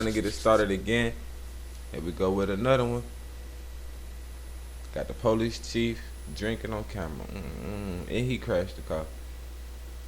Gonna get it started again. Here we go with another one. Got the police chief drinking on camera. And he crashed the car.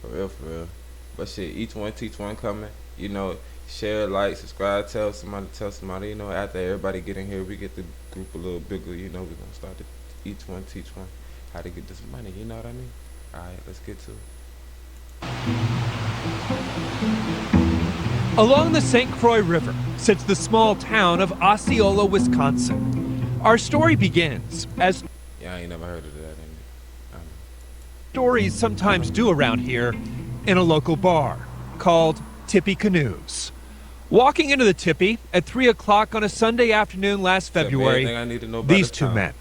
For real, for real. But shit, each one teach one coming. You know, share, like, subscribe, tell somebody. You know, after everybody get in here, we get the group a little bigger. You know, we're gonna start to each one teach one how to get this money. You know what I mean? Alright, let's get to it. Along the St. Croix River sits the small town of Osceola, Wisconsin. Our story begins, as Yeah, I ain't never heard of that. stories sometimes do around here, in a local bar called Tippy Canoes. Walking into the Tippy at 3 o'clock on a Sunday afternoon last February, these two men.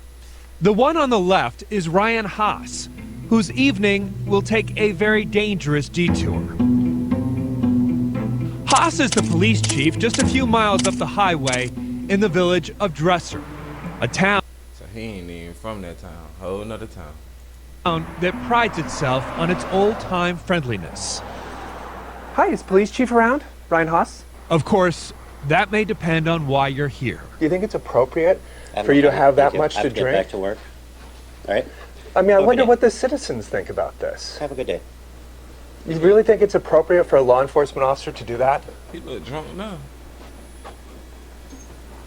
The one on the left is Ryan Haas, whose evening will take a very dangerous detour. Haas is the police chief just a few miles up the highway in the village of Dresser, a town So he ain't even from that town. Whole nother town. that prides itself on its old-time friendliness. Hi, is police chief around? Ryan Haas? Of course, that may depend on why you're here. Do you think it's appropriate for you to have that much to Get drink? back to work. All right. I mean, I wonder Okay. what the citizens think about this. Have a good day. You really think it's appropriate for a law enforcement officer to do that? He look drunk now.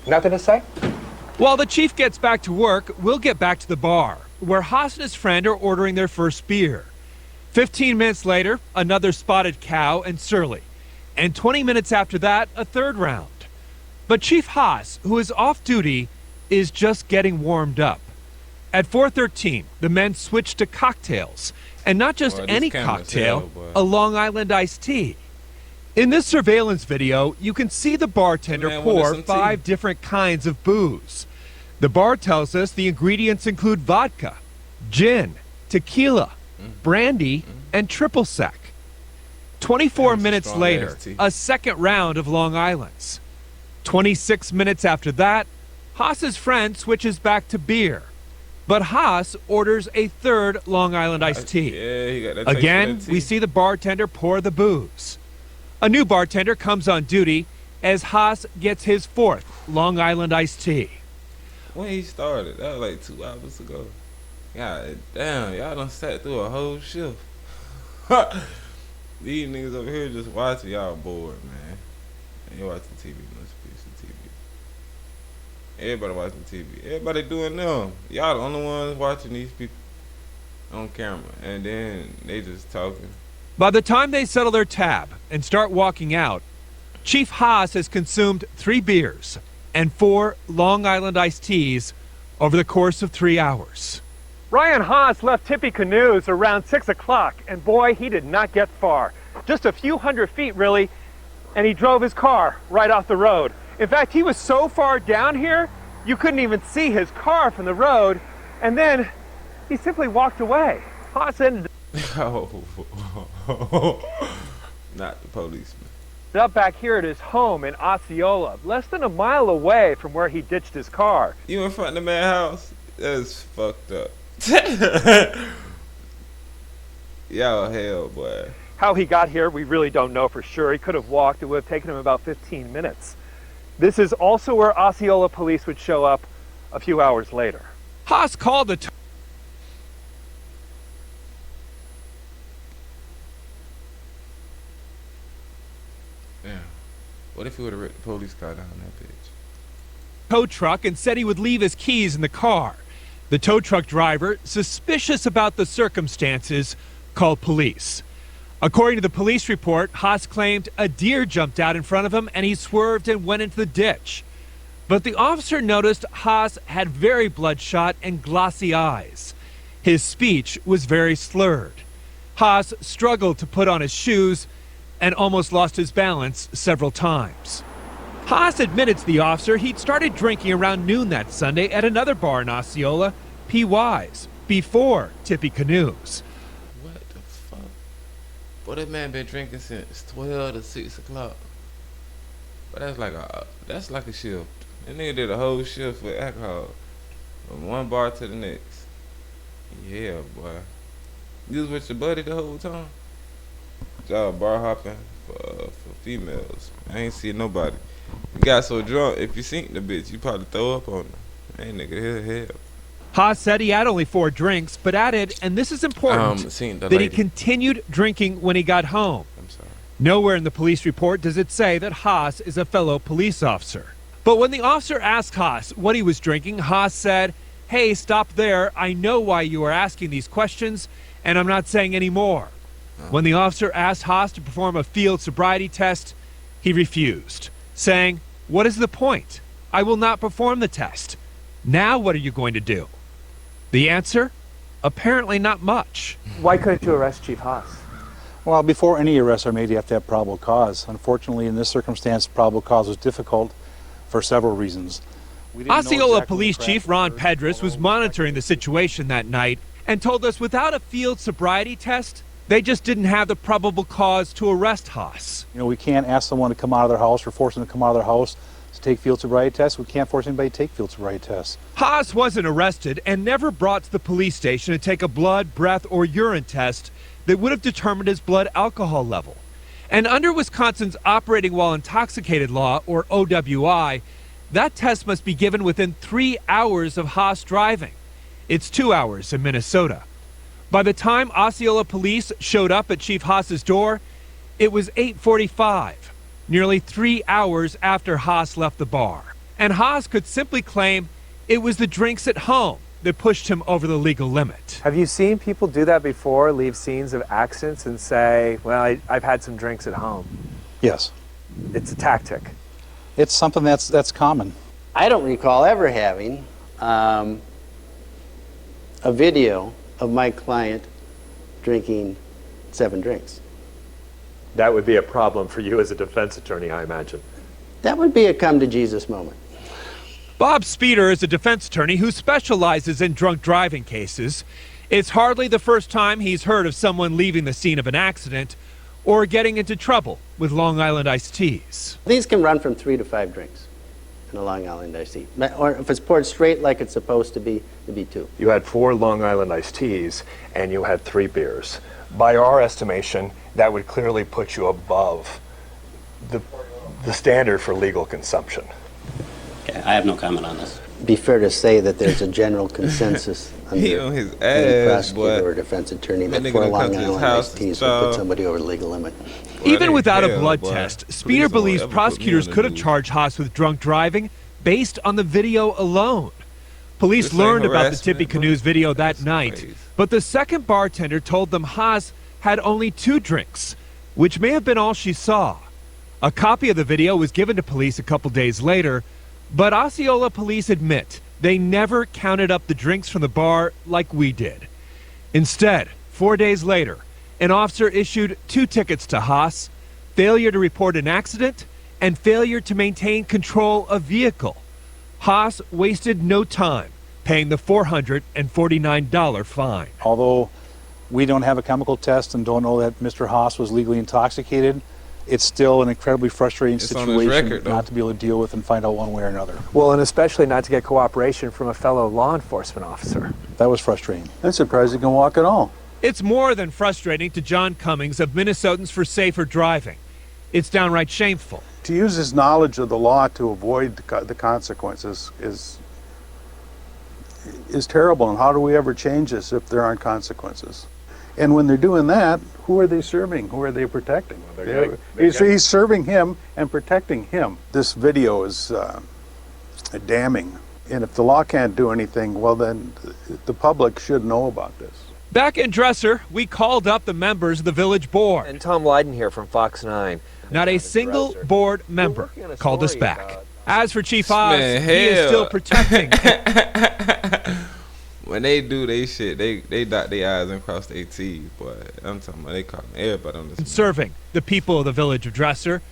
Nothing to say? While the chief gets back to work, we'll get back to the bar, where Haas and his friend are ordering their first beer. 15 minutes later, another spotted cow and surly. And 20 minutes after that, a third round. But Chief Haas, who is off duty, is just getting warmed up. At 4:13, the men switch to cocktails, and not just Boy, this any camera's cocktail, hell, boy. a Long Island iced tea. In this surveillance video, you can see the bartender Man wanted pour some tea. 5 different kinds of booze. The bar tells us the ingredients include vodka, gin, tequila, brandy, and triple sec. 24 That's a minutes strong later, ass tea. a second round of Long Islands. 26 minutes after that, Haas's friend switches back to beer. But Haas orders a third Long Island iced tea. Yeah, he got that taste Again, for that we tea. see the bartender pour the booze. A new bartender comes on duty as Haas gets his fourth Long Island iced tea. When he started, that was like 2 hours ago. God damn, y'all done sat through a whole shift. These niggas over here just watching, y'all bored, man. They watching TV, must be some TV. Everybody watching TV. Everybody doing them. Y'all the only ones watching these people on camera. And then they just talking. By the time they settle their tab and start walking out, Chief Haas has consumed 3 beers and 4 Long Island iced teas over the course of 3 hours. Ryan Haas left Tippy Canoes around 6 o'clock, and boy, he did not get far. Just a few hundred feet, really, and he drove his car right off the road. In fact, he was so far down here, you couldn't even see his car from the road, and then he simply walked away. Haas ended Oh, not the policeman. up back here at his home in Osceola, less than a mile away from where he ditched his car. You in front of the man's house? That's fucked up. Y'all hell, boy. How he got here, we really don't know for sure. He could have walked. It would have taken him about 15 minutes. This is also where Osceola police would show up a few hours later. Haas called the Damn. What if he would have ripped the police car down that bitch? tow truck and said he would leave his keys in the car. The tow truck driver, suspicious about the circumstances, called police. According to the police report, Haas claimed a deer jumped out in front of him and he swerved and went into the ditch. But the officer noticed Haas had very bloodshot and glossy eyes. His speech was very slurred. Haas struggled to put on his shoes and almost lost his balance several times. Haas admitted to the officer he'd started drinking around noon that Sunday at another bar in Osceola, P. Wise, before Tippy Canoes. What the fuck? Boy, that man been drinking since 12 to 6 o'clock. But that's like a shift. That nigga did a whole shift with alcohol. From one bar to the next. Yeah, boy. You was with your buddy the whole time? Y'all bar hopping for females. I ain't seen nobody. He got so drunk, if you seen the bitch, you probably throw up on him. Hey, nigga, hell. Haas said he had only 4 drinks, but added, and this is important, Seen the that he lady. continued drinking when he got home. I'm sorry. Nowhere in the police report does it say that Haas is a fellow police officer. But when the officer asked Haas what he was drinking, Haas said, "Hey, stop there. I know why you are asking these questions, and I'm not saying any more." When the officer asked Haas to perform a field sobriety test, he refused, saying, "What is the point? I will not perform the test. Now what are you going to do?" The answer? Apparently not much. Why couldn't you arrest Chief Haas? Well, before any arrests are made, you have to have probable cause. Unfortunately, in this circumstance, probable cause was difficult for several reasons. We didn't know Osceola exactly Police when Chief crash Ron occurred, Pedras was although monitoring the situation that night and told us without a field sobriety test, they just didn't have the probable cause to arrest Haas. You know, we can't ask someone to come out of their house or force them to come out of their house to take field sobriety tests. We can't force anybody to take field sobriety tests. Haas wasn't arrested and never brought to the police station to take a blood, breath, or urine test that would have determined his blood alcohol level. And under Wisconsin's Operating While Intoxicated Law, or OWI, that test must be given within 3 hours of Haas driving. It's 2 hours in Minnesota. By the time Osceola police showed up at Chief Haas's door, it was 8:45, nearly 3 hours after Haas left the bar. And Haas could simply claim it was the drinks at home that pushed him over the legal limit. Have you seen people do that before, leave scenes of accidents and say, well, I've had some drinks at home? Yes, It's a tactic. it's something that's common. I don't recall ever having a video of my client drinking 7 drinks. That would be a problem for you as a defense attorney, I imagine. That would be a come to Jesus moment. Bob Speeder is a defense attorney who specializes in drunk driving cases. It's hardly the first time he's heard of someone leaving the scene of an accident or getting into trouble with Long Island iced teas. These can run from 3 to 5 drinks in a Long Island iced tea. Or if it's poured straight like it's supposed to be, it'd be 2. You had 4 Long Island iced teas and you had 3 beers. By our estimation, that would clearly put you above the standard for legal consumption. Okay, I have no comment on this. Be fair to say that there's a general consensus He under on his any ass, prosecutor boy. or defense attorney That that nigga 4 done come Long to his Island house iced and teas will put stuff. somebody over the legal limit. Even without a hell, blood boy. test, Police Speeder don't believes ever put me prosecutors on the could have news. charged Haas with drunk driving based on the video alone. Police This ain't learned about the harassment, Tippy bro. Canoes video that That's night, crazy. but the second bartender told them Haas had only 2 drinks, which may have been all she saw. A copy of the video was given to police a couple days later, but Osceola police admit they never counted up the drinks from the bar like we did. Instead, 4 days later, an officer issued 2 tickets to Haas: failure to report an accident and failure to maintain control of vehicle. Haas wasted no time paying the $449 fine. Although we don't have a chemical test and don't know that Mr. Haas was legally intoxicated, it's still an incredibly frustrating It's on his situation record, though. not to be able to deal with and find out one way or another. Well, and especially not to get cooperation from a fellow law enforcement officer. That was frustrating. I'm surprised he can walk at all. It's more than frustrating to John Cummings of Minnesotans for Safer Driving. It's downright shameful. To use his knowledge of the law to avoid the consequences is terrible. And how do we ever change this if there aren't consequences? And when they're doing that, who are they serving? Who are they protecting? He's serving him and protecting him. This video is damning. And if the law can't do anything, well then the public should know about this. Back in Dresser, we called up the members of the village board. And Tom Lydon here from Fox 9. Not a single board member working on a called us story back. about- As for Chief Haas, Man, he is hell. still protecting When they do they shit, they dot their eyes and cross their T's, boy. I'm talking about they calling everybody on this. and serving the people of the village of Dresser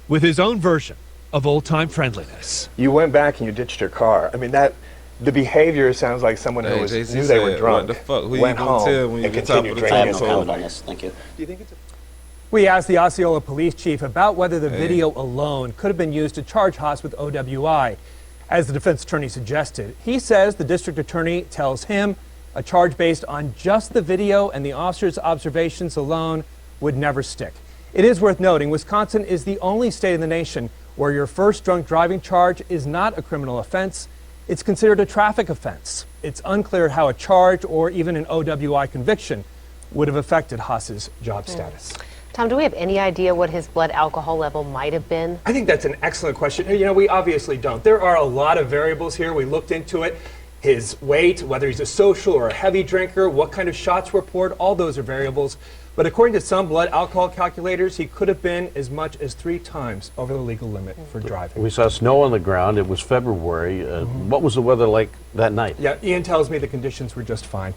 with his own version of old-time friendliness. You went back and you ditched your car. I mean, the behavior sounds like someone who Hey, knew JC they were said, drunk, what the fuck? Who you went gonna home, tell when you and get top continued of the I drinking have no until comment the on this. Thank you. We asked the Osceola police chief about whether the video alone could have been used to charge Haas with OWI, as the defense attorney suggested. He says the district attorney tells him a charge based on just the video and the officer's observations alone would never stick. It is worth noting Wisconsin is the only state in the nation where your first drunk driving charge is not a criminal offense. It's considered a traffic offense. It's unclear how a charge or even an OWI conviction would have affected Haas's job status. Tom, do we have any idea what his blood alcohol level might have been? I think that's an excellent question. You know, we obviously don't. There are a lot of variables here. We looked into it. His weight, whether he's a social or a heavy drinker, what kind of shots were poured, all those are variables. But according to some blood alcohol calculators, he could have been as much as 3 times over the legal limit for driving. We saw snow on the ground. It was February. What was the weather like that night? Yeah, Ian tells me the conditions were just fine.